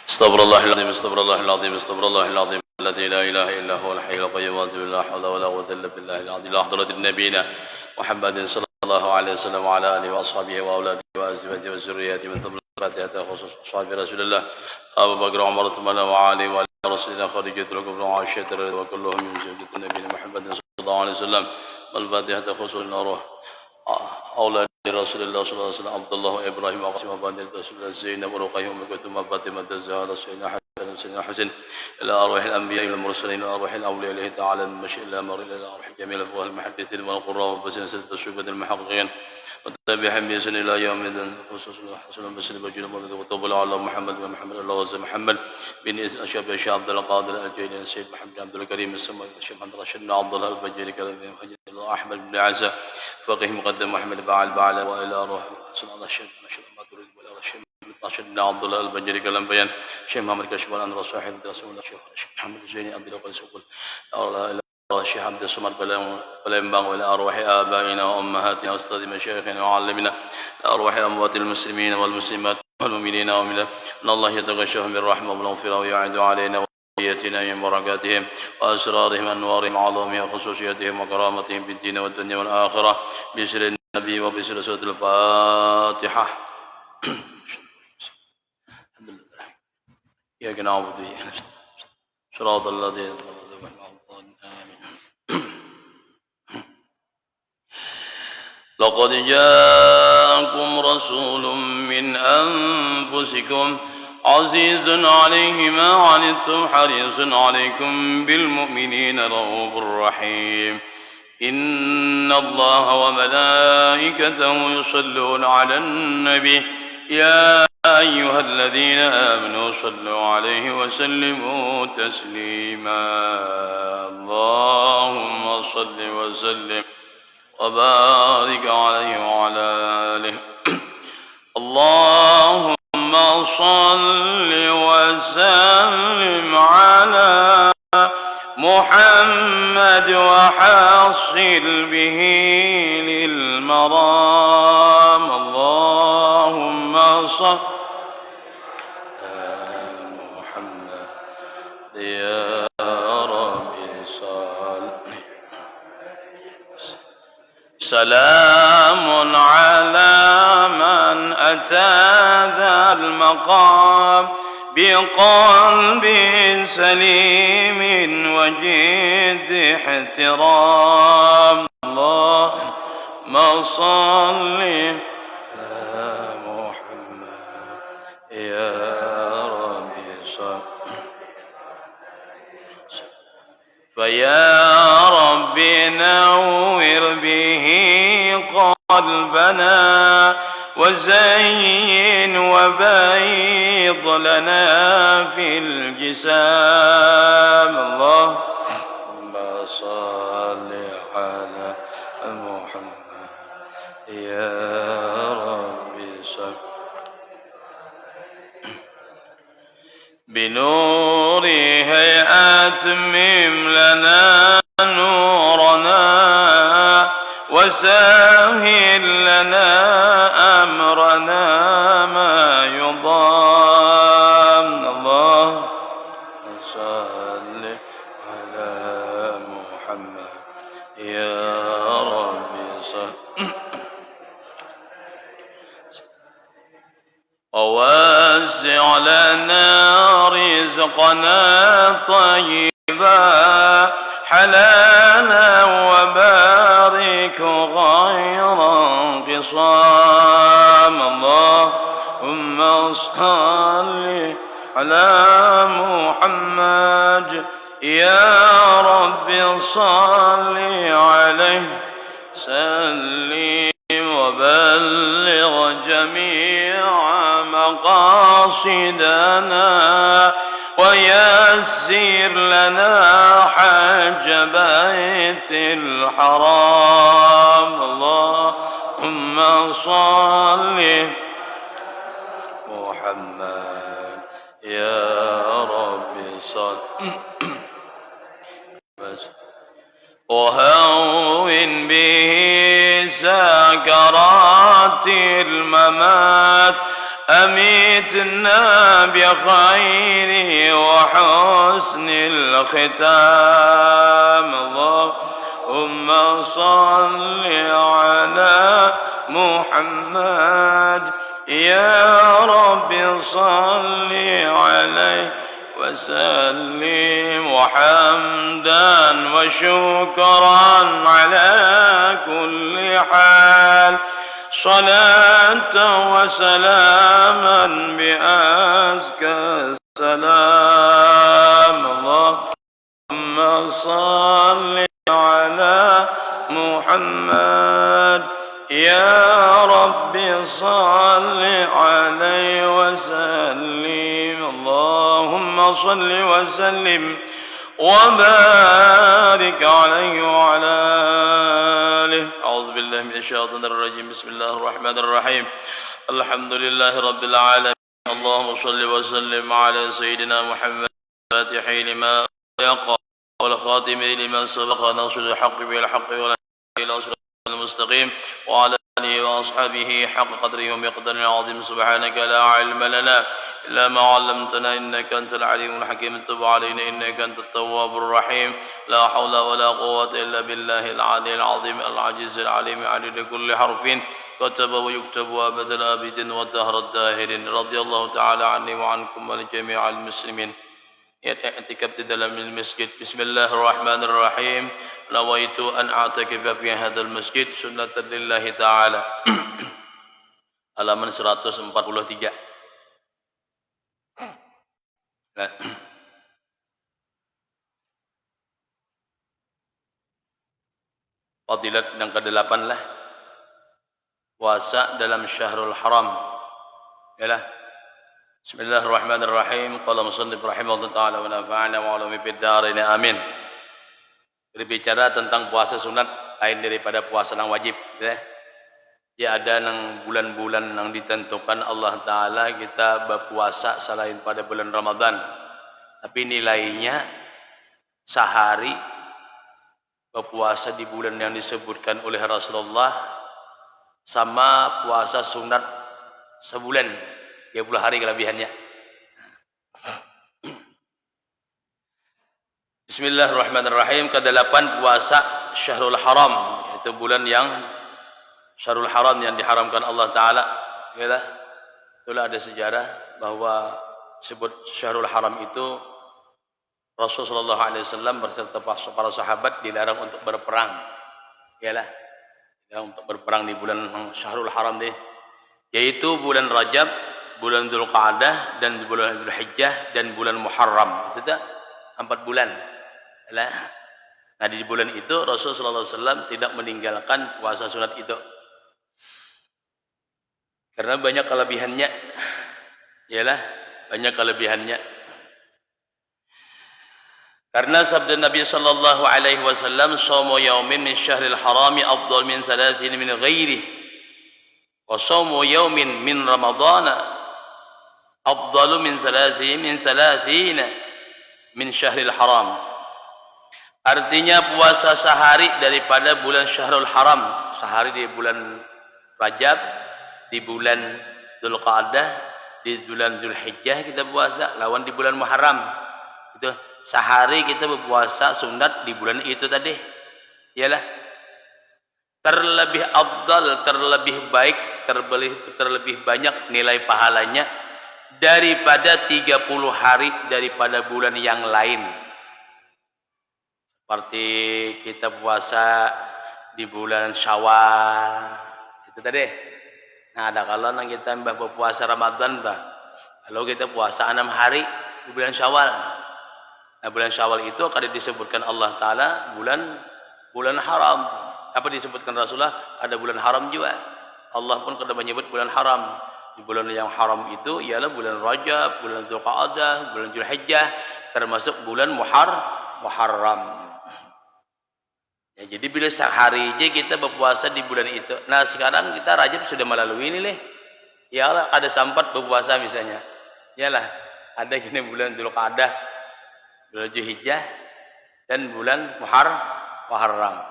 استغفر الله العظيم استغفر الله العظيم استغفر الله العظيم الذي لا اله الا هو الحي القيوم لا حول ولا قوه الا بالله العظيم لا حضره نبينا محمد صلى الله عليه وسلم وعلى اله واصحابه واولاده وازواجه وذريته من ثم الفاتحه خصوص اصحاب رسول الله ابو بكر وعمر ثم وعلي وعلى رسولنا خارجه الكفر وعائشه وكلهم من زوجة نبينا محمد صلى الله عليه وسلم والفاتحه خصوص الروح أولاد رسول الله صلى الله عليه وسلم عبد الله وإبراهيم وقاسم وبني رسول الله زينب ورقية أم كلثوم فاطمة الزهراء سيدنا حسن سيدنا حسين إلى أرواح الأنبياء والمرسلين إلى أرواح الأولياء إليه تعالى المشي إلى مر إلى أرواح جميع الأفواه المحدثين والقراء وبسين سلسلة الشوكة المحققين وتابعهم بإحسان إلى يوم الدين خصوصا حسن بسن بجين مولد وطول على محمد ومحمد الله وزي محمد بن أشرف الشيخ عبد القادر الجيلاني السيد محمد عبد الكريم السماء الشيخ محمد رشيد عبد الله الفجري كلام الله أحمد بن عزة فقيه مقدم محمد بعل وإلى روح صلى الله عليه وسلم ما تريد ولا رشيد رشيد بن عبد الله الفجري كلام بيان شيخ محمد كشف عن صاحب رسول الله الشيخ محمد الزيني عبد الله سقول الشيخ عبد الصمد فلينبغ إلى أرواح آبائنا وأمهاتنا وأستاذ مشايخنا وعلمنا أرواح أموات المسلمين والمسلمات والمؤمنين ومن الله يتغشاهم بالرحمة والمغفرة ويعد علينا وياتنا من بركاتهم وأسرارهم أنوارهم وعلومهم وخصوصياتهم وكرامتهم في الدين والدنيا والآخرة بسر النبي وبسر سورة الفاتحة. الحمد لله إياك نعبد وإياك نستعين صراط الذين لقد جاءكم رسول من أنفسكم عزيز عليه ما عنتم حريص عليكم بالمؤمنين رؤوف رحيم إن الله وملائكته يصلون على النبي يا أيها الذين آمنوا صلوا عليه وسلموا تسليما اللهم صل وسلم وبارك عليه وعلى آله اللهم صل وسلم على محمد وحصل به للمرام اللهم صل على محمد يا ربي صل سلام على من أتى ذا المقام بقلب سليم وجد احترام اللهم صل على محمد يا ربي صل فيا رب نور به قلبنا وزين وبيض لنا في الجسام اللهم صل على محمد يا ربي صل بنور هيئات مم لنا نورنا وسهل لنا أمرنا ما يضام اللهم صل على محمد يا ربي صل ووسع لنا رزقنا طيبا حلالا وبارك غير انقصام اللهم صل على محمد يا رب صل عليه سلم وبلغ جميع مقاصدنا ويسر لنا حج بيت الحرام اللهم صل محمد يا رب صل وهون به سكرات الممات أميتنا بخير وحسن الختام اللهم صل على محمد يا رب صل عليه وسلم وحمدا وشكرا على كل حال صلاة وسلاما بأزكى السلام اللهم صل على محمد يا رب صل عليه وسلم اللهم صل وسلم وبارك عليه وعلى آله أعوذ بالله من الشيطان الرجيم بسم الله الرحمن الرحيم الحمد لله رب العالمين اللهم صل وسلم على سيدنا محمد الفاتح لما يقع والخاتم لما سبق ناصر الحق بالحق ولا إلى صراط المستقيم وعلى آله وأصحابه حق قدره ومقدار عظيم سبحانك لا علم لنا إلا ما علمتنا إنك أنت العليم الحكيم تب علينا إنك أنت التواب الرحيم لا حول ولا قوة إلا بالله العلي العظيم العزيز العليم عدد كل حرف كتب ويكتب أبد الآبد والدهر الداهرين رضي الله تعالى عني وعنكم ولجميع المسلمين i'tikaf di dalam masjid. Bismillahirrahmanirrahim. Nawaitu an a'takifa fi hadzal masjid sunnatan lillahi ta'ala. Halaman 143. Nah. Fadilat yang ke-8 lah. Puasa dalam Syahrul Haram. Yalah. Bismillahirrahmanirrahim. Qala musannif rahimahullah ta'ala wa nafa'ana wa ulumi fid dharain amin. Berbicara tentang puasa sunat lain daripada puasa yang wajib, ya. Ya ada nang bulan-bulan yang ditentukan Allah taala kita berpuasa selain pada bulan Ramadan. Tapi nilainya sehari berpuasa di bulan yang disebutkan oleh Rasulullah sama puasa sunat sebulan. 30 hari kelebihannya. Bismillahirrahmanirrahim. Ke-8 puasa Syahrul Haram, yaitu bulan yang Syahrul Haram yang diharamkan Allah Ta'ala. Yalah, itulah ada sejarah bahwa sebut Syahrul Haram itu Rasulullah SAW berserta para sahabat dilarang untuk berperang. Yalah, untuk berperang di bulan Syahrul Haram deh, yaitu bulan Rajab, bulan Dzulqa'dah dan bulan Dzulhijjah dan bulan Muharram. Itu dah 4 bulan. Nah di bulan itu Rasulullah SAW tidak meninggalkan puasa sunat itu karena banyak kelebihannya. Yalah, banyak kelebihannya. Karena sabda Nabi sallallahu alaihi wasallam, "Shaumu yaumin min syahril harami afdal min 30 min ghairihi, wa shaumu yaumin min ramadhana afdalu min 30 min syahril haram." Artinya puasa sehari daripada bulan Syahrul Haram, sehari di bulan Rajab, di bulan Dzulqa'dah, di bulan Dzulhijjah kita puasa, lawan di bulan Muharram. Itu sehari kita berpuasa sunat di bulan itu tadi. Iyalah. Terlebih afdal, terlebih baik, terlebih banyak nilai pahalanya daripada 30 hari daripada bulan yang lain. Seperti kita puasa di bulan Syawal itu tadi. Nah ada kalau kita berpuasa Ramadan bah, kalau kita puasa 6 hari di bulan Syawal. Nah bulan Syawal itu akan disebutkan Allah Ta'ala bulan haram. Apa disebutkan Rasulullah? Ada bulan haram juga. Allah pun sudah menyebut bulan haram. Di bulan yang haram itu ialah bulan Rajab, bulan Dzulqa'dah, bulan Dzulhijjah, termasuk bulan Muharram. Ya, jadi bila sehari aja kita berpuasa di bulan itu. Nah sekarang kita Rajab sudah melalui ini nih. Ya Allah, ada sempat berpuasa misalnya. Yalah, ada gini bulan Dzulqa'dah, bulan Dzulhijjah dan bulan Muharram.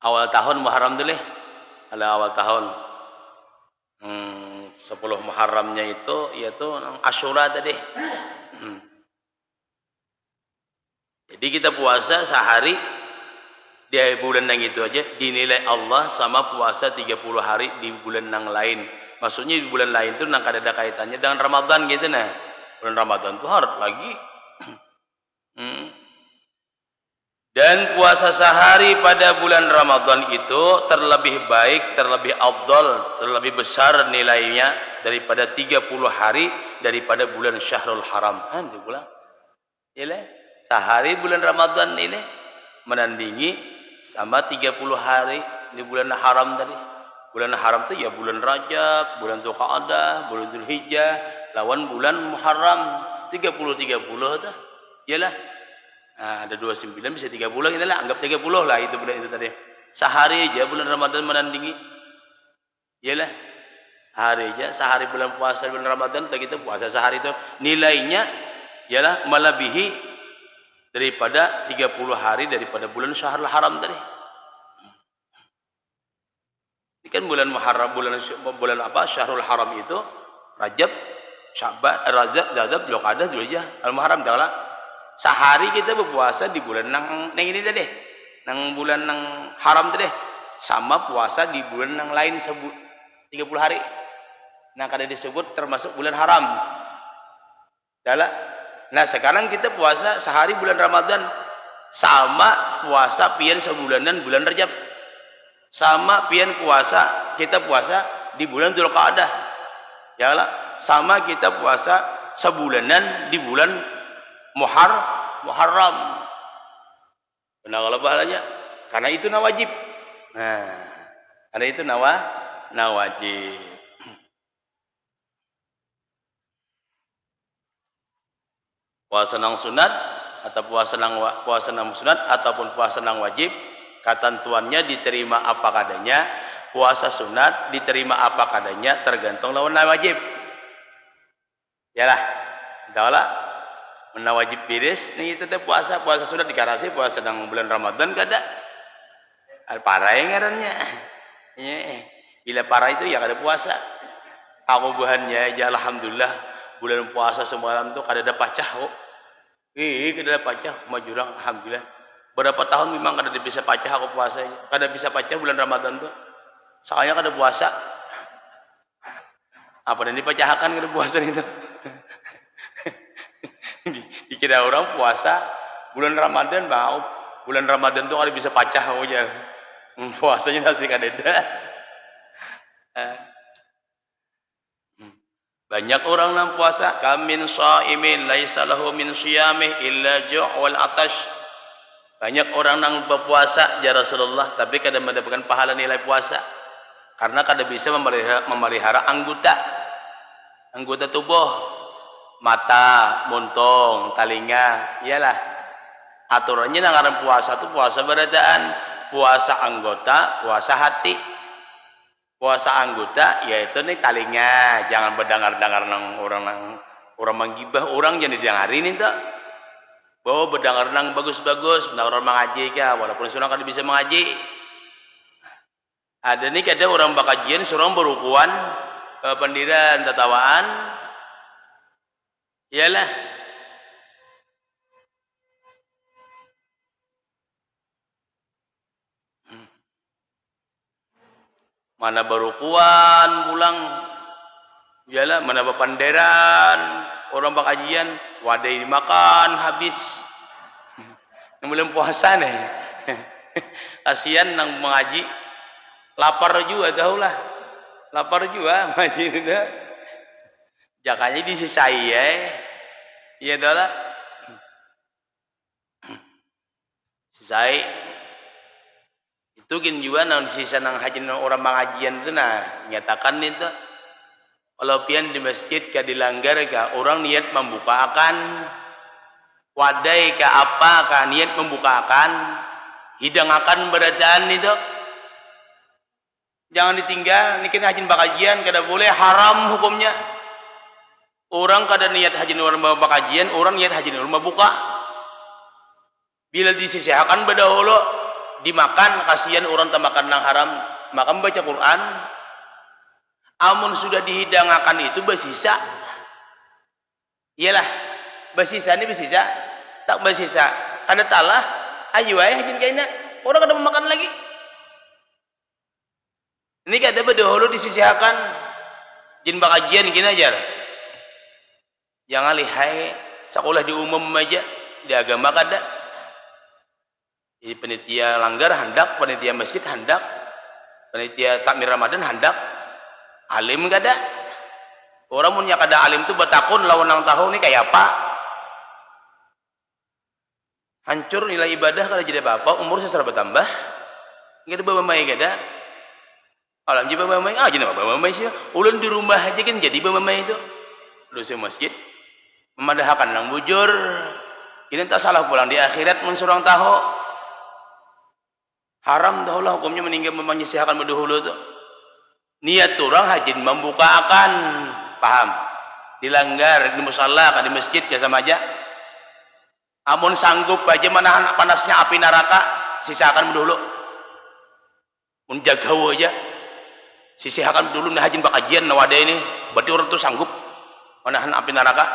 Awal tahun Muharram dulu. ala awal tahun. 10 Muharramnya itu yaitu Asyura tadi. Jadi kita puasa sehari di bulan yang itu aja dinilai Allah sama puasa 30 hari di bulan yang lain. Maksudnya di bulan lain itu nang ada kaitannya dengan Ramadan gitu nah. Bulan Ramadan itu harus lagi. Dan puasa sehari pada bulan Ramadan itu terlebih baik, terlebih afdal, terlebih besar nilainya daripada 30 hari daripada bulan Syahrul Haram. Itu pula. Yalah, sehari bulan Ramadan ini menandingi sama 30 hari di bulan haram tadi. Bulan haram itu ya bulan Rajab, bulan Dzulqa'dah, bulan Dzulhijjah, lawan bulan Muharram 30 tuh. Yalah. Nah, ada 29 bisa 30 kita lah, anggap 30 lah itu bulan itu tadi. Sehari aja bulan Ramadan menandingi. Iyalah. Sehari bulan puasa bulan Ramadan kita puasa sehari itu nilainya ialah melebihi daripada 30 hari daripada bulan Syahrul Haram tadi. Ini kan bulan Muharram, bulan apa? Syahrul Haram itu Rajab, Sya'ban, Rajab, Dzulqa'dah, Dzulhijjah, Al-Muharram adalah sehari kita berpuasa di bulan nang ini tadi, nang bulan nang haram tadi, sama puasa di bulan nang lain 30 hari. Nah, kada disebut termasuk bulan haram. Dalam. Nah, sekarang kita puasa sehari bulan Ramadan sama puasa pian sebulanan bulan Rajab. Sama pian puasa kita puasa di bulan Dzulqa'dah. Ya lah, sama kita puasa sebulanan di bulan Muharram. Benar kalau pahalanya? Karena itu nawajib. Nah, karena itu nawajib. Puasa nang sunat atau puasa nang sunat ataupun puasa nang wajib, ketentuannya diterima apa kadanya. Puasa sunat diterima apa kadanya tergantung lawan wajib. Yalah, entahlah. Menawajib piris nih tetap puasa sunat dikarasi puasa nang bulan Ramadan kada parah yang ngarannya bila parah itu ya kada puasa. Aku bahannya aja alhamdulillah bulan puasa semalam tuh kada ada pacah kok kada ada pacah majurang alhamdulillah. Berapa tahun memang kada bisa pacah aku puasa aja. Kada bisa pacah bulan Ramadan tuh soalnya kada puasa apa dan dipacahkan kada puasa itu. Dikira orang puasa bulan Ramadan mau bulan Ramadan tuh kada bisa pacah aja puasanya asli kada ada. Banyak orang nang puasa kamin shaimin laisa lahu min shiyamih illa ju' wal atash. Banyak orang nang berpuasa ya Rasulullah tapi kada mendapatkan pahala nilai puasa karena kada bisa memelihara anggota tubuh. Mata, muntung, telinga, iyalah. Aturannya nang puasa itu puasa berataan, puasa anggota, puasa hati. Puasa anggota yaitu nih telinga, jangan berdengar-dengar nang orang menggibah orang jangan didengarin itu. Bawa berdengar nang bagus-bagus, benar orang mengaji kah, walaupun seorang kan bisa mengaji. Ada nih kada orang bakajian, seorang berukuan, pendiran, tatawaan. Iyalah. Mana berukuan pulang. Iyalah, mana bepanderan, orang bakajian, wadai dimakan habis. Yang belum puasa nih. Kasihan nang mengaji lapar juga tahulah. Lapar juga ngaji itu. Jakanya disisai ya. Iya adalah sisai itu kan juga nang sisa nang haji orang mengajian itu nah nyatakan itu kalau pian di masjid ka dilanggar ka orang niat membukakan wadai ka apa ka niat membukakan hidangakan beradaan itu jangan ditinggal ini kan haji bakajian kada boleh haram hukumnya. Orang kada niat haji orang bawa kajian, orang niat haji orang buka. Bila disisihkan berdahulu dimakan, kasihan orang tak makan nang haram, maka membaca Quran amun sudah dihidangakan itu bersisa. Iyalah, bersisa ini bersisa, tak bersisa. Ada talah, ayo ayah hajin kaina, orang kada mau makan lagi. Ini kada berdahulu disisihkan, jin bakajian gini aja. Jangan lihai sekolah di umum aja, di agama kada. Jadi panitia langgar hendak, panitia masjid hendak, panitia takmir Ramadan hendak, alim kada. Orang punya kada alim tu bertakun lawan nang tahu ni kayak apa? Hancur nilai ibadah kalau jadi apa-apa, umur saya bertambah. Enggak ada bamai kada. Alam jadi bamai, jadi bamai sih. Ulun di rumah aja kan jadi bamai itu. Dosa masjid memadahkan nang bujur. Ini tak salah pulang di akhirat mun surang tahu. Haram dah lah hukumnya meninggal menyisihkan berdahulu tu. Niat orang hajin membukakan, paham? Dilanggar di musalla, di masjid ya sama aja. Amun sanggup aja menahan panasnya api neraka, sisakan dulu. Mun jaga aja, sisakan dulu nah hajin bakajian nawada ini. Berarti orang tu sanggup menahan api neraka.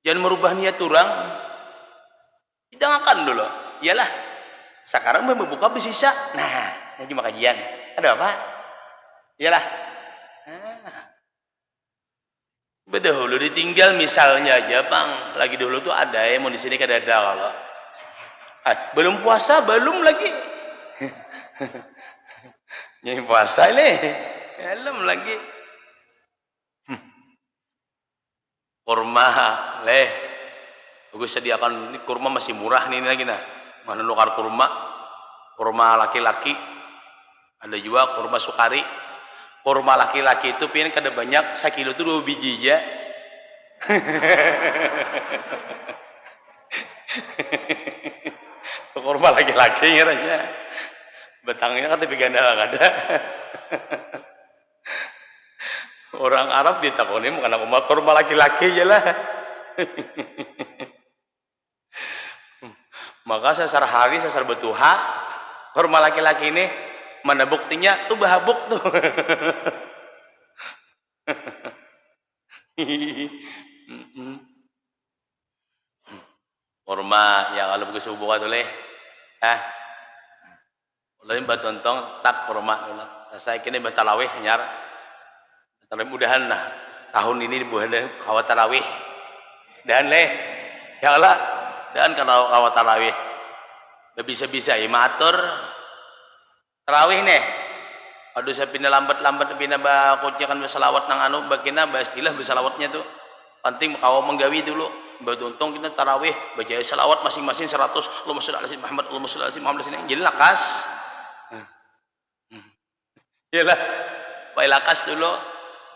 Jangan merubah niat orang. Jangankan dulu. Iyalah. Sekarang membuka bersisa. Nah, ini cuma kajian. Ada apa? Iyalah. Berdahulu ditinggal misalnya aja, Bang. Lagi dulu tuh ada ya, mau di sini kada ada kalau. Belum puasa, belum lagi. Ini puasa nih. Belum lagi. Kurma, leh. Gue sediakan ini kurma masih murah nih lagi nah. Mana nukar kurma? Kurma laki-laki. Ada juga kurma sukari. Kurma laki-laki itu pian kada banyak, sekilo itu 2 biji aja. Kurma laki-laki ngeranya. Betangnya kan tapi ganda ada. Orang Arab ditakoni bukan kurma laki-laki aja lah. Maka sasar hari, sasar betuha, kurma laki-laki ini mana buktinya tuh bahabuk tuh. Kurma yang kalau begitu buka tuh leh, ulun batontong tak kurma ulah. Saya kini batarawih nyar. Tarawih mudahan nah tahun ini bulan kawat tarawih. Dan leh, ya Allah, dan kalau kawat tarawih, bisa-bisa imatur. Tarawih nih, aduh saya pindah lambat pindah bakucikan bersalawat nang anu bakina bastilah bersalawatnya tuh penting kau menggawi dulu beruntung kita tarawih baca salawat masing-masing 100 Allahumma sholli ala sayyidina Muhammad Allahumma sholli ala sayyidina Muhammad sini jadi lakas iyalah baik lakas dulu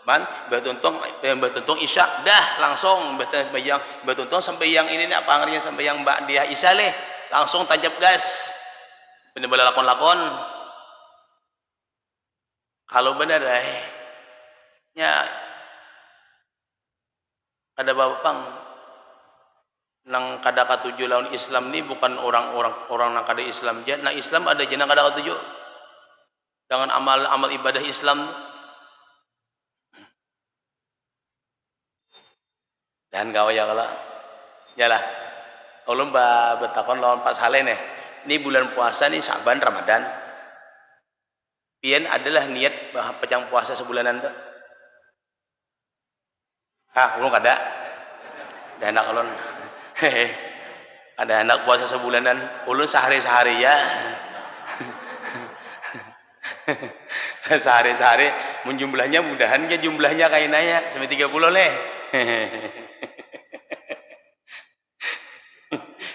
man beruntung isya dah langsung beruntung sampai yang ini apa ngerinya sampai yang mbak dia isya leh langsung tancap gas bener-bener lakon-lakon. Kalau benar ya ada bapang nang kada katuju lawan Islam ni bukan orang nang kada Islam aja. Nang Islam ada je nang kada katuju dengan amal ibadah Islam. Dan kau ya kalau yalah kalau mbak bertakon lawan Pak Saleh nih ini bulan puasa nih Syaban Ramadan pian adalah niat pecang puasa sebulanan tuh. Ulun kada. Ada anak ulun. Ada anak puasa sebulanan. Ulun sehari-sehari ya. Sehari-sehari menjumlahnya mudahan ke jumlahnya kayak nanya sampai 30 leh.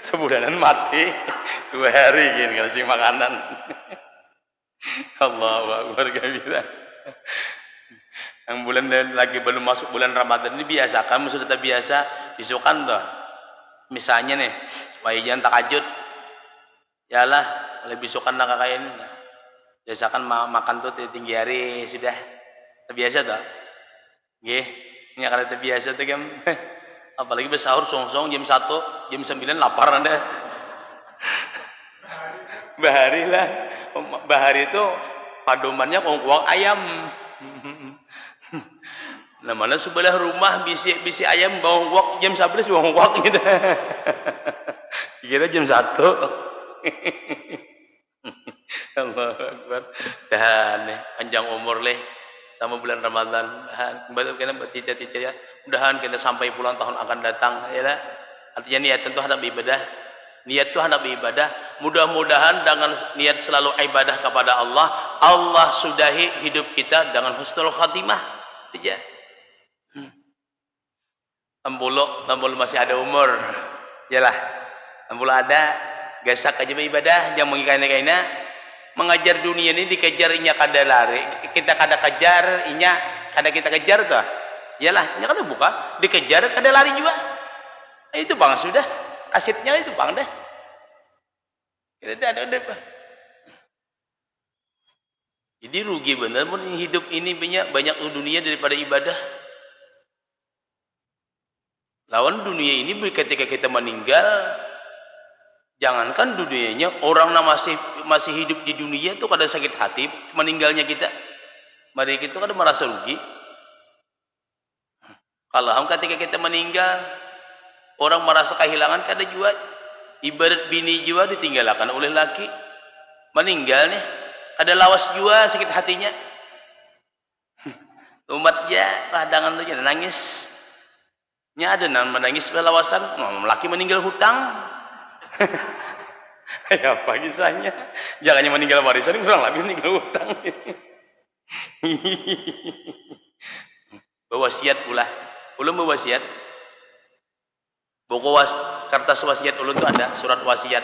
Sebulanan mati 2 hari gini kasih makanan. Allahu Akbar kabira. Yang bulan lagi belum masuk bulan Ramadan ini biasa kamu sudah terbiasa bisukan tuh. Misalnya nih supaya jangan takajud. Yalah lebih bisukan nak kain. Biasakan makan tuh tinggi hari sudah terbiasa tuh. Nggih, ini akan terbiasa tuh kan. Apalagi bersahur song-song jam 1, jam 9 lapar Anda. Bahari lah. Bahari itu padomannya wong ayam. Nah mana sebelah rumah bisi ayam bawang wok jam 11 bawang wok gitu. Kira jam 1. Allahu Akbar. Dan panjang umur leh sama bulan Ramadan. Kembali kena bertita-tita ya. Mudahan kita sampai puluhan tahun akan datang ya lah. Artinya niat tentu hendak beribadah. Niat itu hendak beribadah. Mudah-mudahan dengan niat selalu ibadah kepada Allah, Allah sudahi hidup kita dengan husnul khatimah. Saja. Tambul masih ada umur. Yalah. Tambul ada gasak aja beribadah, jangan mengikaina-kaina. Mengajar dunia ini dikejar inya kada lari. Kita kada kejar, inya kada kita kejar tuh. Yalah, inya kada buka, dikejar kada lari juga. Itu bang sudah. Kasitnya itu bang dah. Kita ada. Jadi rugi benar pun hidup ini banyak dunia daripada ibadah. Lawan dunia ini ketika kita meninggal, jangankan dunianya, orang yang masih hidup di dunia itu kada sakit hati meninggalnya kita. Mari kita kada merasa rugi. Kalau ketika kita meninggal, orang merasa kehilangan kada jua. Ibarat bini jua ditinggalkan oleh laki. Meninggalnya kada lawas jua sakit hatinya. Umatnya padangan tu nangis. Nya ada nang menangis belawasan, laki meninggal hutang. Ya apa kisahnya? Jangannya meninggal warisan, kurang lebih meninggal hutang. Berwasiat pula. Ulun berwasiat. Buku kertas wasiat ulun itu ada surat wasiat.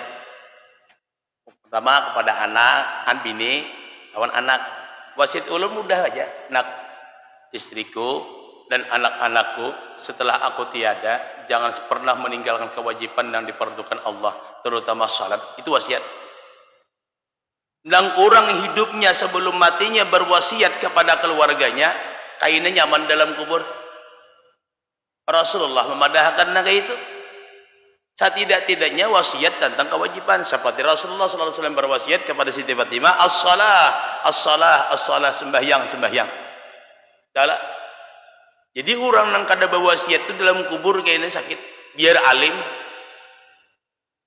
Pertama kepada anak, bini, kawan anak. Wasiat ulun mudah aja. Anak istriku dan anak-anakku setelah aku tiada, jangan pernah meninggalkan kewajiban yang diperlukan Allah, terutama salat. Itu wasiat. Dan orang hidupnya sebelum matinya berwasiat kepada keluarganya, kainnya nyaman dalam kubur. Rasulullah memadahkan naga itu. Setidak-tidaknya wasiat tentang kewajiban. Seperti Rasulullah SAW berwasiat kepada Siti Fatimah, as-salah, sembahyang. Dalam. Jadi orang yang kada berwasiat itu dalam kubur kayaknya sakit. Biar alim,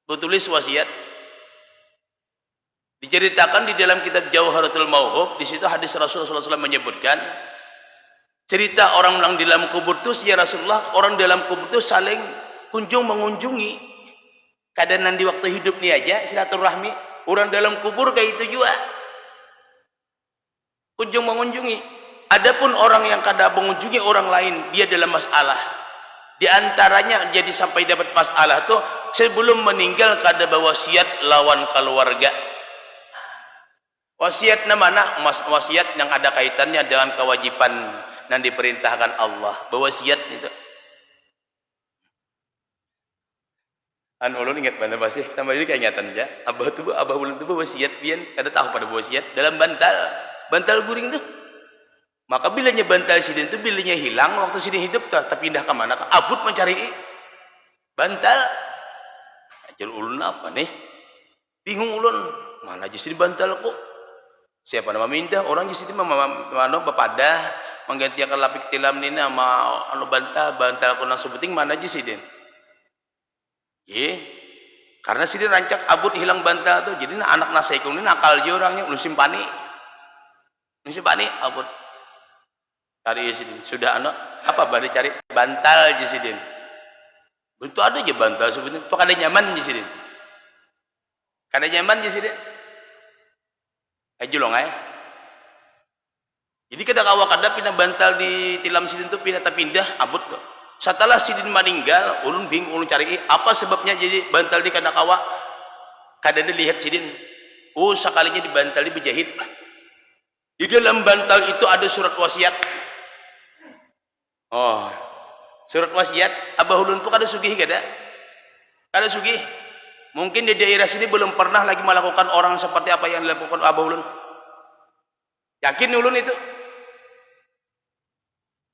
tulis wasiat. Diceritakan di dalam kitab Jauharatul Mauhub, di situ hadis Rasulullah SAW menyebutkan cerita orang yang di dalam kubur itu, ya Rasulullah, orang dalam kubur itu saling mengunjungi. Kadang di waktu hidup ni aja silaturahmi. Orang dalam kubur kayak itu juga. Mengunjungi. Adapun orang yang kada mengunjungi orang lain, dia dalam masalah. Di antaranya jadi sampai dapat masalah tuh sebelum meninggal kada berwasiat lawan keluarga. Wasiat mana? Wasiat yang ada kaitannya dengan kewajiban yang diperintahkan Allah. Berwasiat itu. Ulun ingat mana pasti sama ini keingatan aja. Abah ulun tu berwasiat pian kada tahu pada berwasiat dalam bantal guring tuh. Maka bilanya bantal sidin itu bilanya hilang waktu sidin hidup tapi pindah ke mana? Abut mencari bantal. Ajar ulun apa nih? Bingung ulun. Mana aja sidin bantal kok? Siapa nama minta? Orang di situ mana bepadah menggantikan lapik tilam ni sama bantal ko nang sebuting mana aja sidin? Karena sidin rancak abut hilang bantal tuh. Jadi anak nasaikung ni nakal je orangnya ulun simpani abut. Cari sidin sudah apa bari cari bantal je sidin. Bentuk ada je bantal sebetulnya tu kada nyaman je sidin. Kada nyaman je sidin. Julong Jadi kada kawa kada pindah bantal di tilam sidin tu pindah abut kok. Setelah sidin meninggal, ulun bingung ulun cari apa sebabnya jadi bantal di kada kawa. Kada dilihat sidin. Sekalinya di bantal di berjahit. Di dalam bantal itu ada surat wasiat. Surat wasiat abah ulun tu kada sugih kada sugih. Mungkin di daerah sini belum pernah lagi melakukan orang seperti apa yang dilakukan abah ulun. Yakin ulun itu.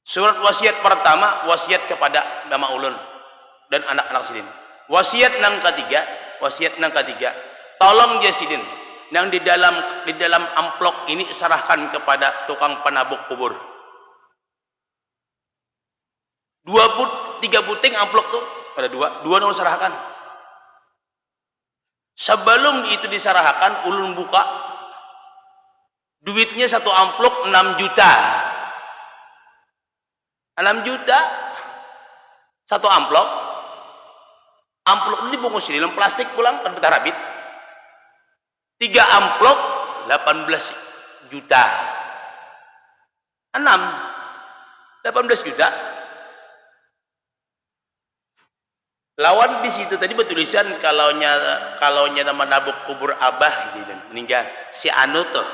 Surat wasiat pertama wasiat kepada mama ulun dan anak-anak sidin. Wasiat nang ketiga, tolong je sidin yang di dalam amplop ini serahkan kepada tukang penabuk kubur. 3 puting amplop tuh, ada dua nol serahkan. Sebelum itu diserahkan, ulun buka duitnya satu amplop 6 juta. 6 juta satu amplop. Amplop ini dibungkus di dalam plastik pulang kan rabit. 3 amplop 18 juta. 18 juta. Lawan di situ tadi bertulisan kalau nama nabuk kubur abah gitu, meninggal si anu tuh.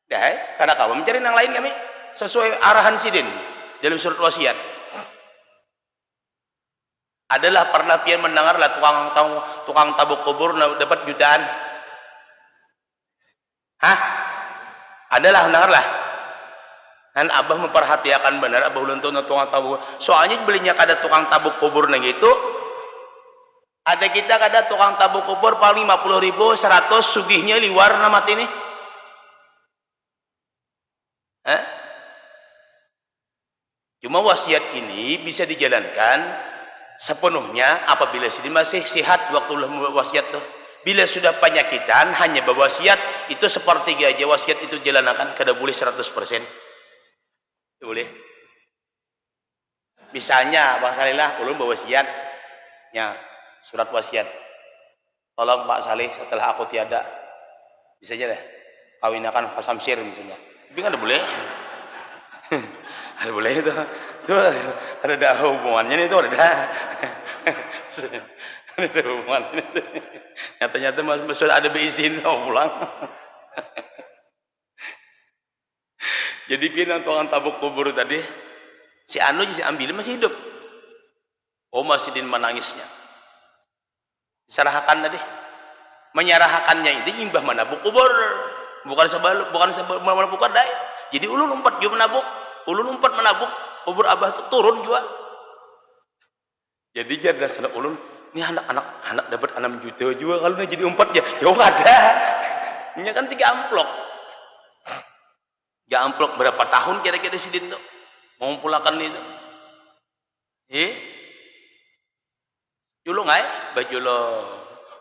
Dah, karena kamu mencari yang lain kami sesuai arahan sidin dalam surat wasiat. Adalah pernah pian mendengar lah tukang tabuk kubur dapat jutaan? Hah? Adalah mendengar lah. Kan abah memperhatikan benar abah ulun tukang tabuk. Soalnya belinya kada tukang tabuk kubur nang itu. Ada kita kada tukang tabuk kubur paling 50.000, 100 sugihnya liwar nama ini. Cuma wasiat ini bisa dijalankan sepenuhnya apabila sidin masih sehat waktu wasiat tuh. Bila sudah penyakitan hanya berwasiat itu sepertiga aja wasiat itu jalankan, kada boleh 100%. Boleh. Misalnya Bang Salihlah ulun berwasiat nya surat wasiat. Tolong Pak Salih setelah aku tiada bisa aja deh kawinakan Pak Samsir misalnya. Tapi kan boleh. Ada boleh itu ada hubungannya itu ada hubungannya itu. Nyata-nyata sudah ada beizin mau pulang. Jadi pian tukang tabuk kubur tadi si anu si ambil masih hidup. Oh masih din menangisnya. Diserahkan tadi. Menyerahkannya itu imbah menabuk kubur. Bukan menabuk dai. Jadi ulun umpat juga menabuk. Ulun umpat menabuk kubur abah itu turun juga. Jadi jadi dasar ulun ini anak dapat 6 juta juga kalau jadi umpat ya. Jauh ada. Ini kan 3 amplop. 3 amplop berapa tahun kira-kira sidin tuh mau pulakan itu. Julo ngai baju lo.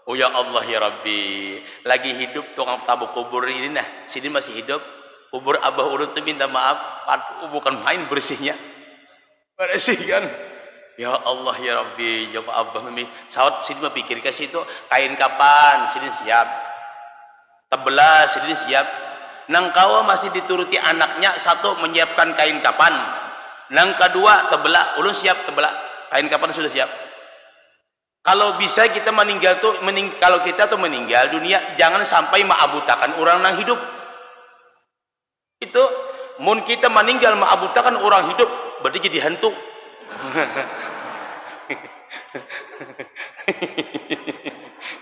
Oh ya Allah ya Rabbi, lagi hidup tukang tabuk kubur ini nah, sidin masih hidup. Kubur abah ulun tuh minta maaf, bukan main bersihnya. Bersih kan. Ya Allah ya Rabbi, jawab abah mimi. Saat sidin pikir ke situ, kain kapan sidin siap. Tebelas sidin siap. Nang kawa masih dituruti anaknya, satu menyiapkan kain kapan. Nang kedua tebelah, ulun siap tebelah. Kain kapan sudah siap. Kalau bisa kita kalau kita tuh meninggal dunia, jangan sampai maabutakan orang yang hidup. Itu mun kita meninggal maabutakan orang hidup berarti jadi hantu.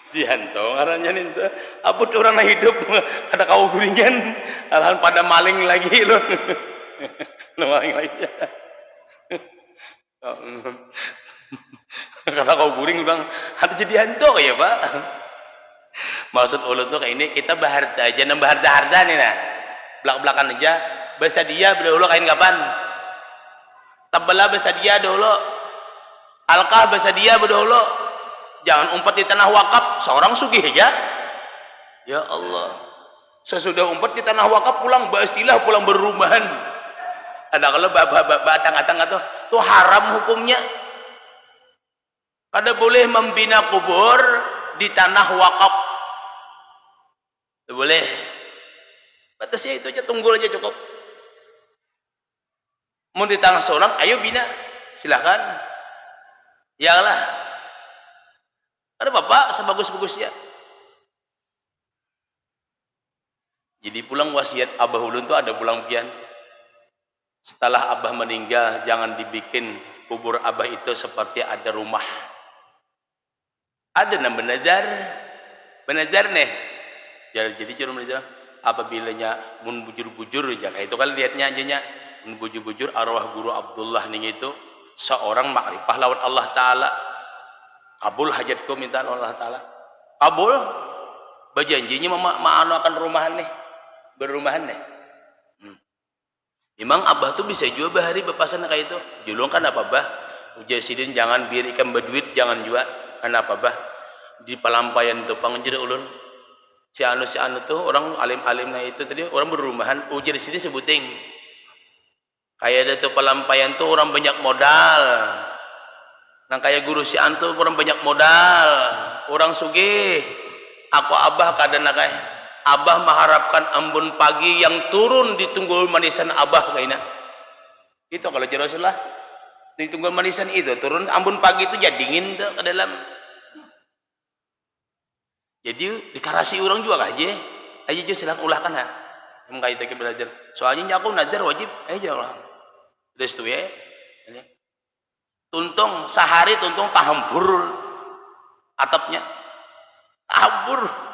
Si hantu ngarannya itu abut orang yang hidup kada kau guringan alahan pada maling lagi lo. Maling lagi. Kada kau guring bang ada jadi hantu ya Pak. Maksud ulun tuh kayak ini kita baharta aja nambah harta nih nah. Belak-belakan aja bersedia dulu kain kapan tabelah bersedia dulu alkah bersedia dulu jangan umpat di tanah wakaf seorang sugih aja ya Allah sesudah umpat di tanah wakaf pulang beristilah pulang berumahan ada kalau batang-batang atau itu haram hukumnya kada boleh membina kubur di tanah wakaf boleh. Batasnya itu aja, tunggul aja cukup. Mau di tangan seorang, ayo bina, silakan. Ya lah. Ada bapak sebagus-bagusnya. Jadi pulang wasiat abah ulun tuh ada pulang pian. Setelah abah meninggal, jangan dibikin kubur abah itu seperti ada rumah. Ada nama benajar nih. Jadi jangan benajar. Apabila mun bujur-bujur ya kayak itu kan lihatnya aja mun bujur-bujur arwah guru Abdullah ning itu seorang makrifah lawan Allah taala kabul hajatku minta Allah taala kabul berjanjinya akan rumahan nih, berumahan nih. Memang abah tuh bisa juga bahari bepasan kayak itu. Julung kan apa bah? Ujar sidin jangan biar ikan berduit jangan juga. Kenapa bah? Di pelampayan tuh pangjeda ulun. Si anu tuh orang alim-alimnya itu tadi orang berumahan. Ujar sini sebuting. Kayak ada tuh pelampayan tuh orang banyak modal. Nah kayak guru si anu orang banyak modal. Orang sugih. Aku abah kadang kayak. Abah mengharapkan embun pagi yang turun di tunggul manisan abah kayaknya. Itu kalau Rasulullah di tunggul manisan itu turun embun pagi itu jadi dingin tuh ke dalam. Jadi dikarasi orang juga aja. Aja silakan ulahkan ha. Mengkait kita belajar. Soalnya aku nazar wajib aja lah. Terus tuh ya. Tuntung sehari tuntung tahambur atapnya. Tahambur.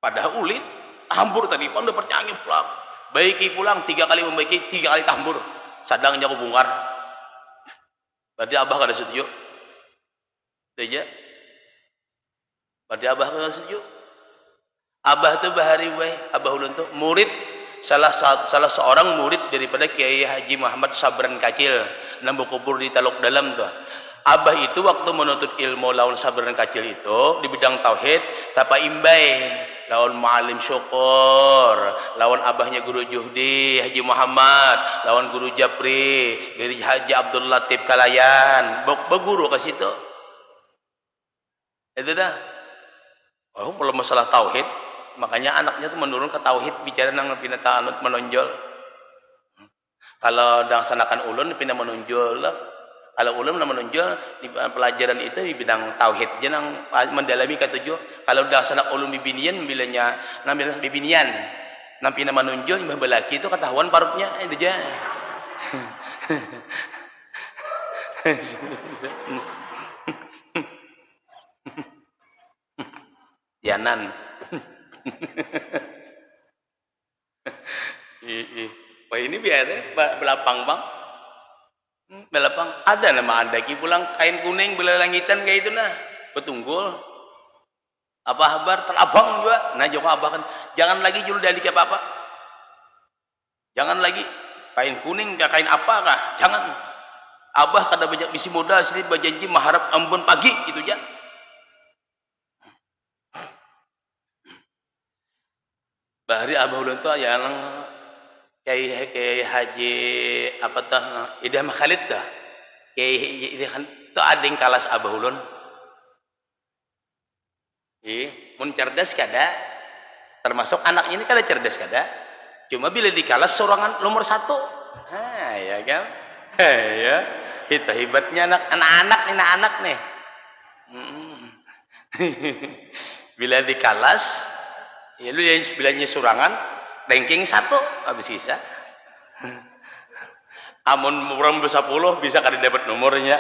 Padahal ulit, tahambur tadi pun udah percaya pulang. Baiki pulang 3 kali membaiki, 3 kali tahambur. Sadangnya aku bongkar. Berarti abah kada setuju. Itu aja. Berarti abah kada setuju. Abah tuh bahari wae, abah ulun tuh murid salah seorang murid daripada Kiai Haji Muhammad Sabran Kacil nambah kubur di Taluk Dalam tuh. Abah itu waktu menuntut ilmu lawan Sabran Kacil itu di bidang tauhid tapa imbai lawan Ma'alim Syukur, lawan abahnya Guru Juhdi, Haji Muhammad, lawan Guru Japri, dari Haji Abdul Latif Kalayan, berguru ke situ. Itu dah. Oh, kalau masalah tauhid, makanya anaknya tuh menurun ke tauhid, bicara nang pindah ta'anut menonjol. Kalau daksanakan ulun pindah menonjol lah. Kalau ulun menonjol di pelajaran itu di bidang tauhid jenang mendalami ketujuh. Kalau dasar ulum bibinian bilanya namanya bibinian nampi nama menonjol imah belaki itu ketahuan parutnya itu aja. Yanan. Wah ini biar belapang bang. Belapang ada nama andaki pulang kain kuning belalangitan kayak itu nah betunggul apa kabar terabang juga nah joko abah kan jangan lagi jual dari ke apa jangan lagi kain kuning ke kain apa kah jangan abah kada banyak bisi modal sendiri berjanji mengharap embun pagi itu aja bahari abah ulun tuh yang kayak Haji apa tah Ida Khalid dah kayak ini kan tu ada yang kalas abah ulun mun cerdas kada termasuk anaknya ini kada cerdas kada cuma bila dikalas sorangan nomor 1 ya kan ya itu hebatnya anak-anak nih bila dikalas ya lu yang bilangnya sorangan ranking 1 habis sisa amun orang ber-10 bisa kada dapat nomornya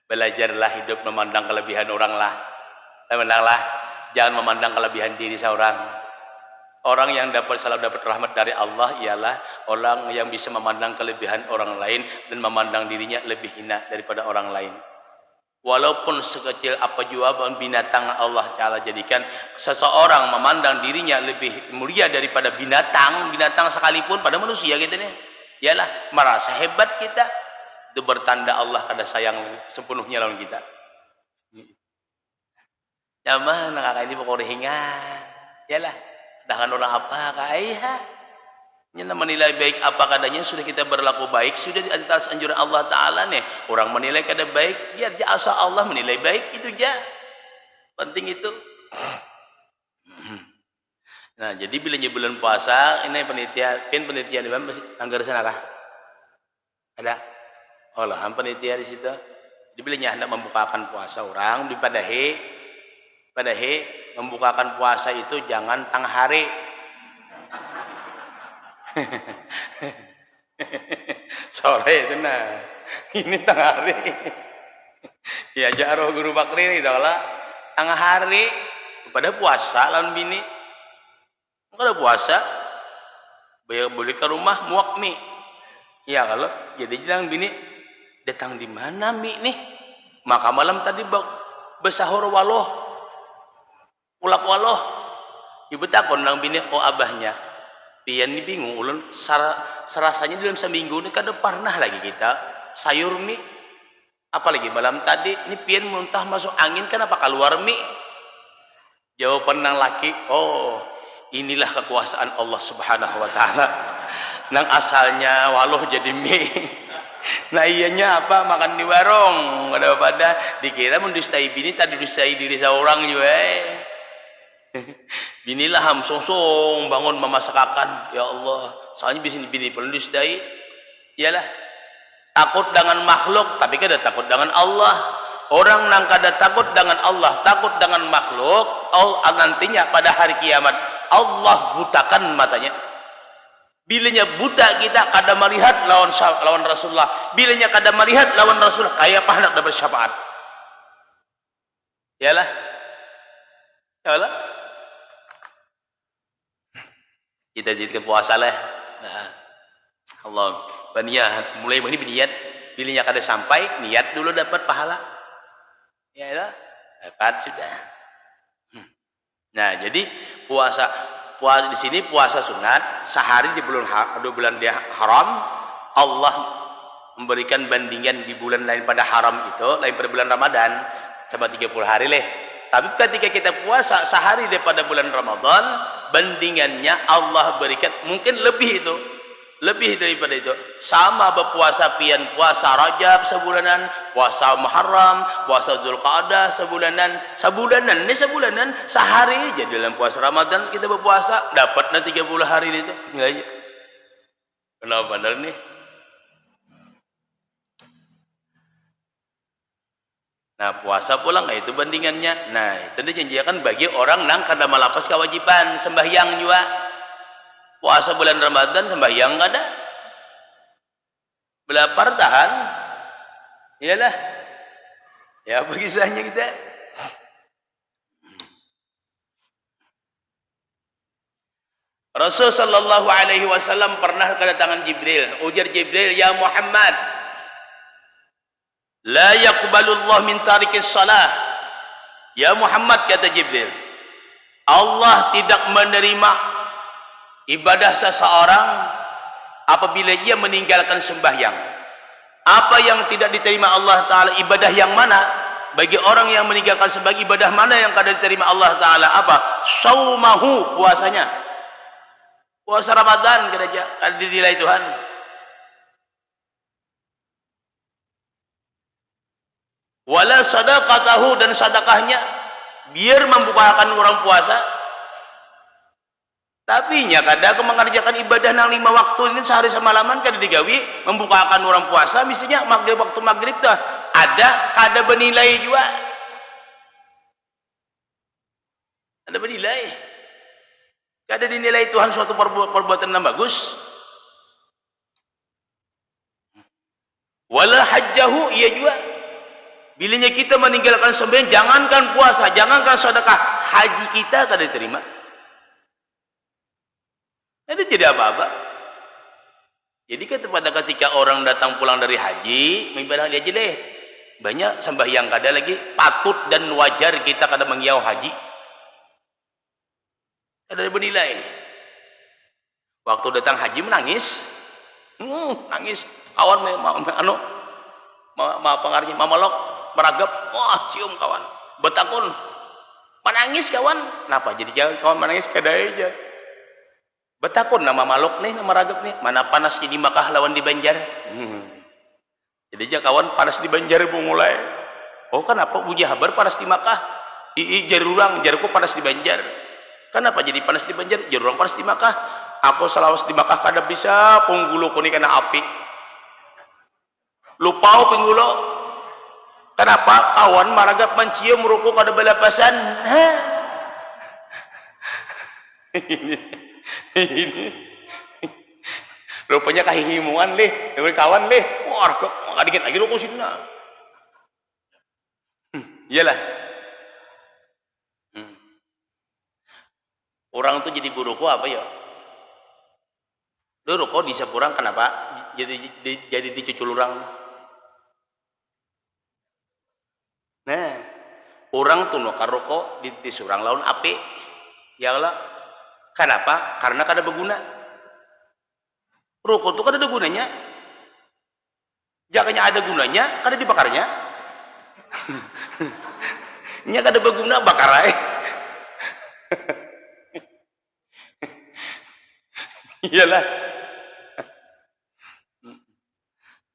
belajarlah hidup memandang kelebihan orang lah jangan memandang kelebihan diri seorang orang yang selalu dapat rahmat dari Allah ialah orang yang bisa memandang kelebihan orang lain dan memandang dirinya lebih hina daripada orang lain. Walaupun sekecil apa jua binatang Allah Ta'ala jadikan seseorang memandang dirinya lebih mulia daripada binatang sekalipun pada manusia gitu nih ialah merasa hebat kita itu bertanda Allah kada sayang sepenuhnya lawan kita nyaman kakak ini pokoknya hingan ialah dengan orang apa kaya yang menilai baik apa kadanya sudah kita berlaku baik sudah di antara anjuran Allah Ta'ala nih orang menilai kada baik biar dia asal Allah menilai baik itu aja penting itu nah jadi bila bulan puasa ini penitia di mana anggar sana kah ada oh lah penitia di situ jadi bila hendak membukakan puasa orang di padahe membukakan puasa itu jangan tengah hari sore itu nah ini tengah hari ya jaro guru bakri itu lah tengah hari pada puasa lawan bini kalau puasa boleh ke rumah muak mie ya kalau jadi bilang bini datang di mana mi nih? Maka malam tadi besahur waloh, ulak waloh. Ibu takon nang bini oh abahnya. Pian ini bingung ulun serasanya dalam seminggu ini kada pernah lagi kita sayur mi. Apalagi malam tadi ini pian muntah masuk angin kenapa keluar mi? Jawaban nang laki, oh inilah kekuasaan Allah Subhanahu wa taala. Nang asalnya waloh jadi mie. Nah ianya apa makan di warung pada dikira mendustai bini tadi dustai diri seorang juga. Binilah ham song bangun memasakakan ya Allah. Soalnya bisnis bini perlu dustai. Iyalah takut dengan makhluk tapi kada takut dengan Allah. Orang nang kada takut dengan Allah, takut dengan makhluk, nantinya pada hari kiamat Allah butakan matanya. Bilanya buta kita kada melihat lawan Rasulullah. Bilanya kada melihat lawan Rasulullah kayak apa hendak bersyafaat. Yalah. Yalah. Kita jadikan puasa lah. Nah, Allah berniat, mulai ini berniat. Bilanya kada sampai, niat dulu dapat pahala. Yalah, dapat sudah. Nah, jadi puasa di sini puasa sunat sehari di bulan dia haram. Allah memberikan bandingan di bulan lain pada haram itu lain pada bulan Ramadan sama 30 hari leh. Tapi ketika kita puasa sehari daripada bulan Ramadan, bandingannya Allah berikan mungkin lebih itu. Lebih daripada itu. Sama berpuasa pian puasa Rajab sebulanan, puasa Muharram, puasa Dzulqa'dah sebulanan, sehari aja dalam puasa Ramadan kita berpuasa dapatnya 30 hari itu. Nilainya. Kenapa benar nih? Nah, puasa pulang itu bandingannya. Nah, itu dijanjikan bagi orang nang kada malapas kewajiban sembahyang juga. Puasa bulan Ramadan sembahyang kada. Belapar tahan. Iyalah. Ya apa kisahnya kita? Rasul sallallahu alaihi wasallam pernah kedatangan Jibril. Ujar Jibril, "Ya Muhammad, la yaqbalu Allah min tarikis salah." Ya Muhammad kata Jibril, Allah tidak menerima ibadah seseorang apabila ia meninggalkan sembahyang. Apa yang tidak diterima Allah Ta'ala, ibadah yang mana? Bagi orang yang meninggalkan sembahyang, ibadah mana yang kada diterima Allah Ta'ala? Apa? Saumahu, puasanya. Puasa Ramadan kada dinilai Tuhan. Wala sadaqatahu, dan sedekahnya biar membukakan orang puasa. Tapi nya kada aku mengerjakan ibadah nang 5 waktu ini sehari semalaman kada digawi membukakan orang puasa misalnya waktu maghrib dah ada kada bernilai juga. Ada bernilai. Kada dinilai Tuhan suatu perbuatan yang bagus. Wala hajjahu, iya juga. Bilanya kita meninggalkan sembahyang, jangankan puasa, jangankan sedekah, haji kita kada diterima. Itu tidak apa-apa. Jadi pada ketika orang datang pulang dari haji, mengibadah haji deh. Banyak sembahyang kada lagi, patut dan wajar kita kada mengiau haji. Kada bernilai. Waktu datang haji menangis. Nangis. Kawan pengaruhnya mamalok, meragap, wah cium kawan. Betakun. Menangis kawan. Kenapa? Jadi kawan menangis kada aja. Betakun nama maluk nih, nama ragap nih, mana panas di Makkah lawan di Banjar. Jadi aja kawan panas di Banjar bu mulai. Oh kenapa uji habar panas di Makkah? Jarurang, jarku panas di Banjar. Kenapa jadi panas di Banjar? Jarurang panas di Makkah. Aku selawas di Makkah kada bisa, penggulu kuni kena api. Lupau penggulu. Kenapa kawan maragap mencium rukuk kada balapasan? Ini rupanya kahihimuan leh, kawan leh, wah kadikit lagi rokok sini nah. Iyalah. Orang tuh jadi buruku apa ya? Lu rokok di sepurang kenapa? Jadi dicucul orang. Orang tuh nuka rokok di surang laun api. Ya Allah. Kenapa? Karena kada berguna. Rokok tuh kada ada gunanya. Jangannya ada gunanya, kada dibakarnya. Nya kada berguna bakar aja. Iyalah.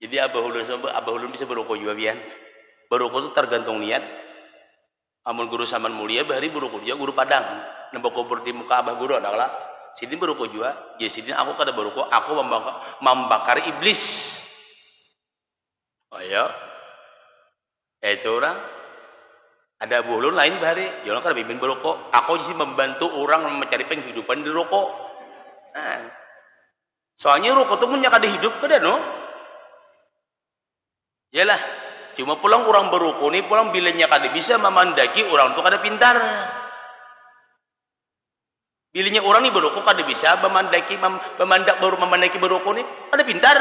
Jadi abah ulun bisa berokok juga pian. Berokok itu tergantung niat. Amun guru saman mulia bahari berokok juga guru padang. Nembok kubur di muka abah guru adalah sidin berokok juga. Jadi sidin aku kada berokok, aku membakar iblis. Oh ya. Itu orang ada abah ulun lain bahari. Jangan kada bimbing berokok. Aku jadi membantu orang mencari penghidupan di rokok. Nah. Soalnya rokok itu punya kada hidup kada no. Yalah, cuma pulang orang berokok ni pulang bilanya kada bisa memandaki orang tu kada pintar. Bilanya orang ni berokok kada bisa memandaki berokok ni kada pintar.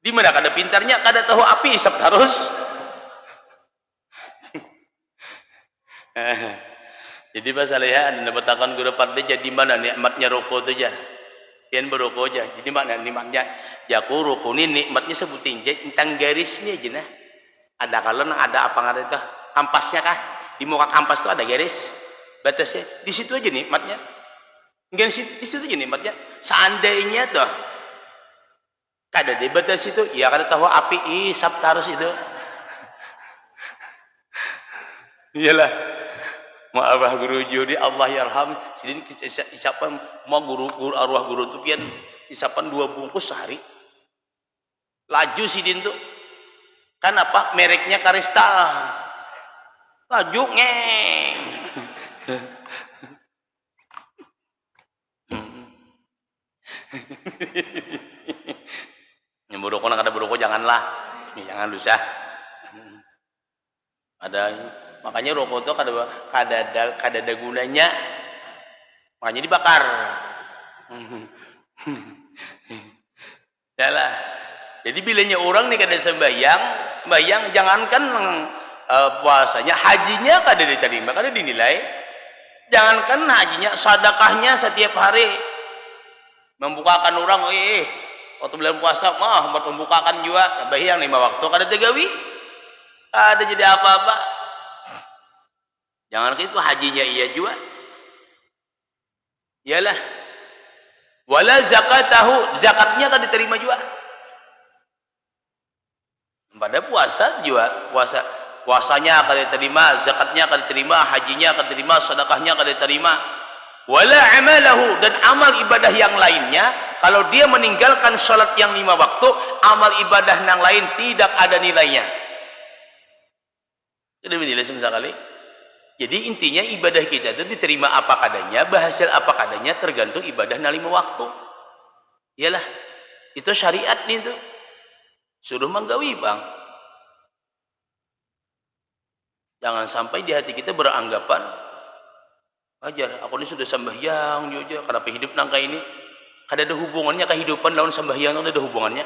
Di mana kada pintarnya kada tahu api isap harus. Jadi masalahnya ada nabatakan guru pada jadi mana nikmatnya rokok tu aja. Pian berokok aja. Jadi makna nikmatnya jaku rokok ni nikmatnya sebutin je tentang garisnya aja nah. Ada kalau ada apa ngada itu kampasnya kah? Di muka kampas tu ada garis batasnya. Di situ aja nikmatnya. Enggak di situ aja nikmatnya. Seandainya tuh kada di batas itu, ya kada tahu api isap tarus itu. Iyalah. Maaf guru judi Allah yarham sidin isapan mau guru arwah guru tu pian isapan 2 bungkus sehari laju sidin tu kan apa mereknya Karistal laju ngeng yang berokok nak ada berokok janganlah jangan lusa ada. Makanya rokok itu kada ada gunanya. Makanya dibakar. Yalah. Jadi bilanya orang nih kada sembahyang jangankan puasanya, hajinya kada diterima, kada dinilai. Jangankan hajinya, sedekahnya setiap hari membukakan orang, waktu bulan puasa mah membukakan juga sembahyang 5 waktu kada tegawi. Ada jadi apa-apa. Jangan itu hajinya iya juga. Iyalah. Wala zakatahu, zakatnya kan diterima juga. Pada puasa juga, puasanya akan diterima, zakatnya akan diterima, hajinya akan diterima, sedekahnya akan diterima. Wala amalahu, dan amal ibadah yang lainnya, kalau dia meninggalkan salat yang 5 waktu, amal ibadah yang lain tidak ada nilainya. Tidak bernilai sama sekali. Jadi intinya ibadah kita itu diterima apa kadanya, berhasil apa kadanya, tergantung ibadah 5 waktu. Iyalah, itu syariat nih tuh. Suruh menggawi bang. Jangan sampai di hati kita beranggapan, wajar, aku ini sudah sembahyang, juga kenapa hidup nangka ini? Kada ada hubungannya kehidupan lawan sembahyang, ada hubungannya.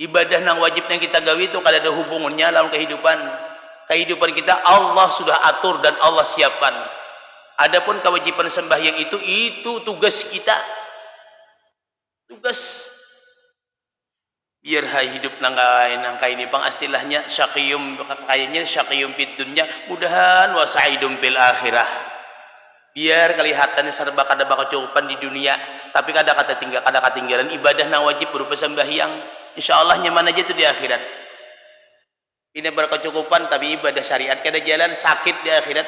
Ibadah nang wajib yang kita gawi itu kada ada hubungannya lawan kehidupan. Kehidupan kita Allah sudah atur dan Allah siapkan. Adapun kewajiban sembahyang itu tugas kita. Tugas. Biar hidup nangka ini pang istilahnya syaqiyum, kayaknya syaqiyum fid dunya, mudahan wa sa'idum fil akhirah. Biar kelihatannya serba kada kecukupan di dunia, tapi kada ketinggalan ibadah nang wajib berupa sembahyang. Insyaallah nyaman aja itu di akhirat. Ini berkecukupan tapi ibadah syariat kada jalan, sakit di akhirat.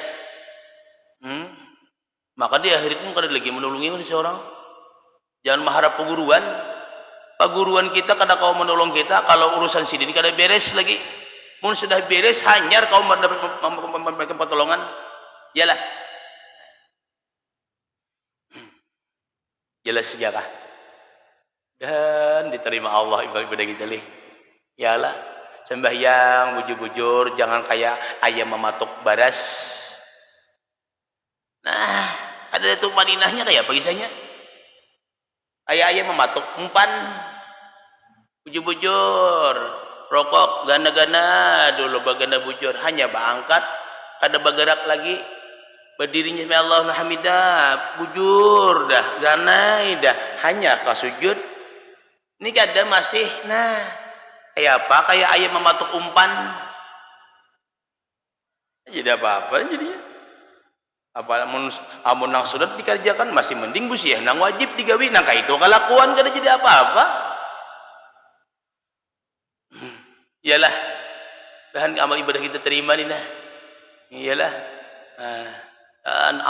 Maka di akhirat pun kada lagi menolongi seseorang. Jangan mengharap paguruan kita kada kau menolong kita kalau urusan sidin kada beres lagi. Mun sudah beres hanyar kau memberikan pertolongan. Yalah. Jelas sejarah. Dan diterima Allah ibadah kita lih. Yalah. Sembahyang bujur-bujur, jangan kayak ayam mematuk baras. Nah, ada tumaninahnya kayak apa kisahnya? Ayam mematuk umpan, bujur-bujur, rokok gana-gana dulu bagana bujur hanya berangkat kada bergerak lagi berdirinya Allahu hamidah bujur dah ganai dah hanya ka sujud ini kada masih nah kayak apa kayak ayam mematuk umpan jadi apa-apa jadinya apa amun nang sunat dikerjakan masih mending busiah nang wajib digawi nang itu kelakuan kada jadi apa-apa. Iyalah bahan amal ibadah kita terima nih nah iyalah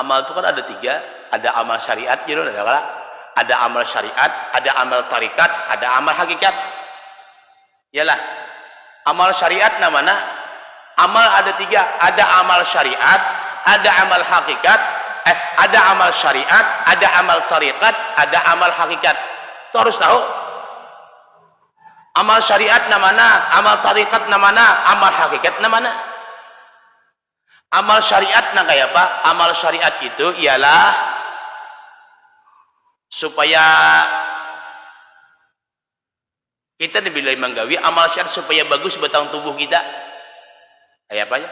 amal itu kan ada 3 ada amal syariat gitu ada amal syariat ada amal tarikat ada amal hakikat iyalah amal syariat namanya amal ada 3 ada amal syariat ada amal hakikat ada amal syariat ada amal tarikat ada amal hakikat itu harus tahu amal syariat namana, amal tarikat namana, amal hakikat namana. Amal syariat nang kayak apa? Amal syariat itu ialah supaya kita dibilai menggawi amal syariat supaya bagus batang tubuh kita. Kayak apa ya?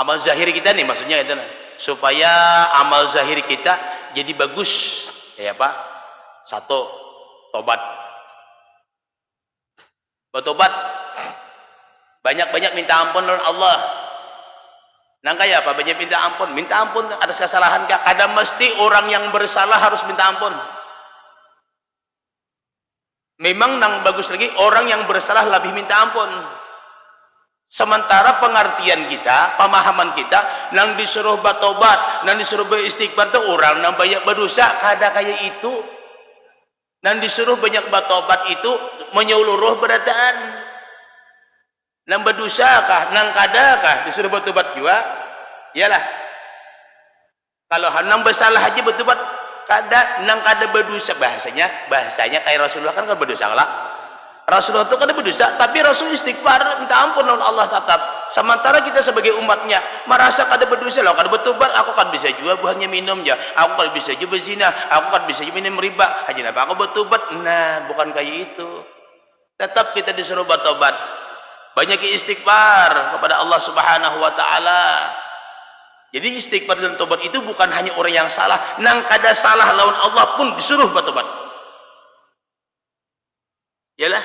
Amal zahir kita nih maksudnya itu supaya amal zahir kita jadi bagus. Kayak apa? 1 tobat. Bertobat banyak-banyak minta ampun oleh Allah nang kaya apa banyak minta ampun atas kesalahan kah ada mesti orang yang bersalah harus minta ampun memang nang bagus lagi orang yang bersalah lebih minta ampun sementara pengertian kita pemahaman kita nang disuruh bertobat nang disuruh beristighfar itu orang nang banyak berdosa kada kayak itu dan disuruh banyak bertobat itu menyeluruh berataan nang berdosa kah nang kada kah disuruh bertobat juga iyalah kalau nang bersalah aja bertobat kada nang kada berdosa bahasanya kayak Rasulullah kan berdosa lah Rasulullah itu kada berdosa tapi Rasul istighfar minta ampun oleh Allah tetap sementara kita sebagai umatnya merasa kada berdosa loh kada bertobat aku kan bisa juga buahnya minum ya aku kan bisa juga berzina aku kan bisa juga minum riba aja apa aku bertobat nah bukan kayak itu tetap kita disuruh bertobat banyak istighfar kepada Allah Subhanahu wa taala jadi istighfar dan tobat itu bukan hanya orang yang salah nang kada salah lawan Allah pun disuruh bertobat yalah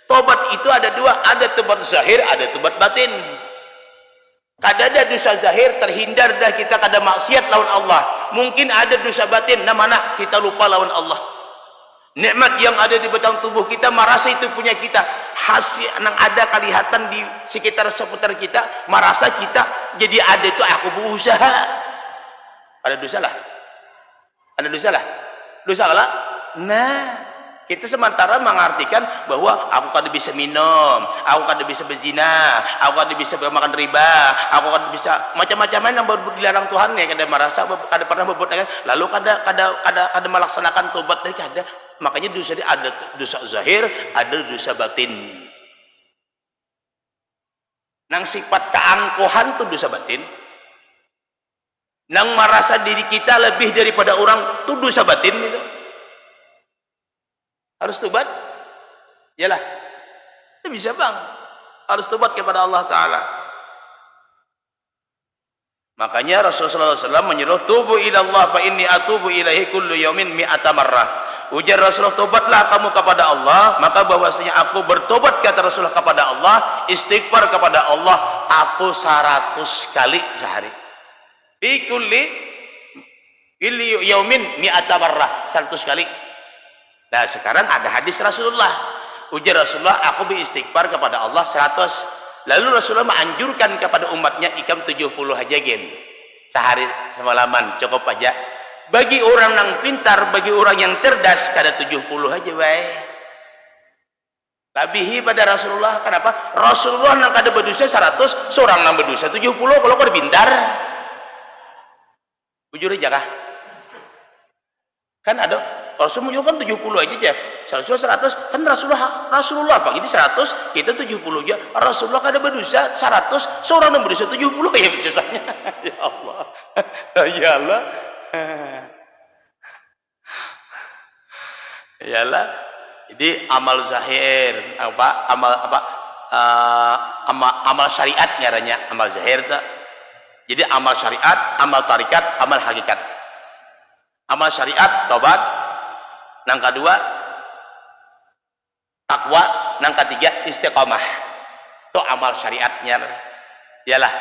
tobat itu ada 2 ada tobat zahir ada tobat batin kada ada dosa zahir terhindar dah kita kada maksiat lawan Allah mungkin ada dosa batin namanya kita lupa lawan Allah nikmat yang ada di batang tubuh kita merasa itu punya kita hasil nang ada kelihatan di sekitar seputar kita merasa kita jadi ada itu aku berusaha ada dosa lah dosa lah nah kita sementara mengartikan bahwa aku kada bisa minum, aku kada bisa berzina, aku kada bisa makan riba, aku kada bisa macam-macam yang dilarang Tuhan ya kada merasa kada pernah berbuat lalu kada melaksanakan tobat dari kada makanya dosa ada dosa zahir ada dosa batin nang sifat keangkuhan itu dosa batin nang merasa diri kita lebih daripada orang itu dosa batin itu harus tobat yalah itu bisa bang harus tobat kepada Allah Ta'ala makanya Rasulullah SAW menyuruh tubu ilallah fa inni atubu ilaihi kullu yaumin mi'ata marrah ujar Rasulullah tobatlah kamu kepada Allah maka bahwasanya aku bertobat kata Rasulullah kepada Allah istighfar kepada Allah aku 100 kali sehari fi kulli yaumin mi'ata marrah 100 kali. Nah sekarang ada hadis Rasulullah ujar Rasulullah aku beristighfar kepada Allah 100 lalu Rasulullah menganjurkan kepada umatnya ikam 70 aja gen sehari semalaman cukup aja bagi orang yang pintar bagi orang yang cerdas kada 70 aja baik lebihi pada Rasulullah kenapa Rasulullah yang kada berdosa 100 seorang yang berdosa 70 kalau kada pintar bujur aja kah kan ada Rasul menunjukkan 70 aja 100 kan Rasulullah Pak ini 100 kita 70 aja Rasulullah kada berdosa 100 seorang yang berdosa 70 kayak biasanya ya Allah ya Allah ya Allah Jadi amal zahir amal syariat ngarannya amal zahir tak. Jadi amal syariat, amal tarikat, amal hakikat. Amal syariat tobat, nang kedua takwa, nang ketiga istiqomah. Itu amal syariatnya. Yalah,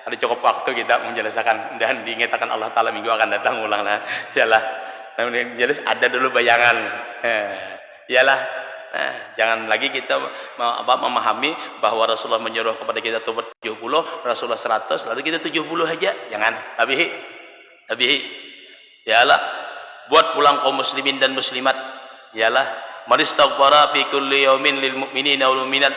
ada cukup waktu kita menjelaskan dan diingatkan Allah Taala minggu akan datang ulang lah. Yalah, jelas ada dulu bayangan. Yalah, jangan lagi kita memahami bahwa Rasulullah menyuruh kepada kita tobat 70, Rasulullah 100, lalu kita 70 aja. Jangan, lebih. Yalah, buat pulang kaum muslimin dan muslimat. Yalah, maristaghfara fi kulli yaumin lil mu'minina wal mu'minat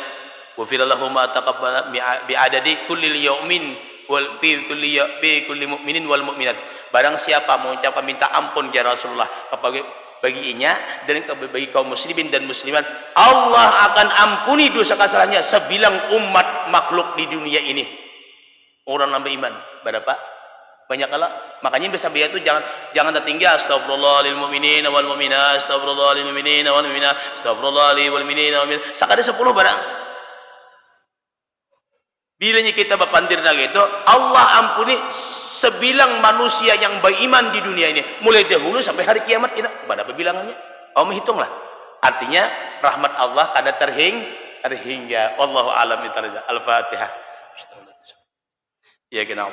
wa fi lahu ma taqabbala bi adadi kulli yaumin wal fi kulli mu'minin wal mu'minat. Barang siapa mengucapkan minta ampun ya Rasulullah baginya dan bagi kaum muslimin dan muslimat, Allah akan ampuni dosa kesalahannya sebilang umat makhluk di dunia ini. Orang nambah iman berapa? Banyak kala. Makanya bersabar itu jangan tertinggal. Astagfirullah lil mu'minin wal mu'minat, astagfirullah lil mu'minin wal mu'minat, astagfirullah lil mu'minin wal mu'minat. Sakada 10 barang. Bilanya kita berpandir lagi itu, Allah ampuni sebilang manusia yang beriman di dunia ini, mulai dahulu sampai hari kiamat kita. Berapa bilangannya? Allah hitunglah. Artinya rahmat Allah kada terhingga. Wallahu a'lam bishawab. Al-Fatihah. Ya, kenal.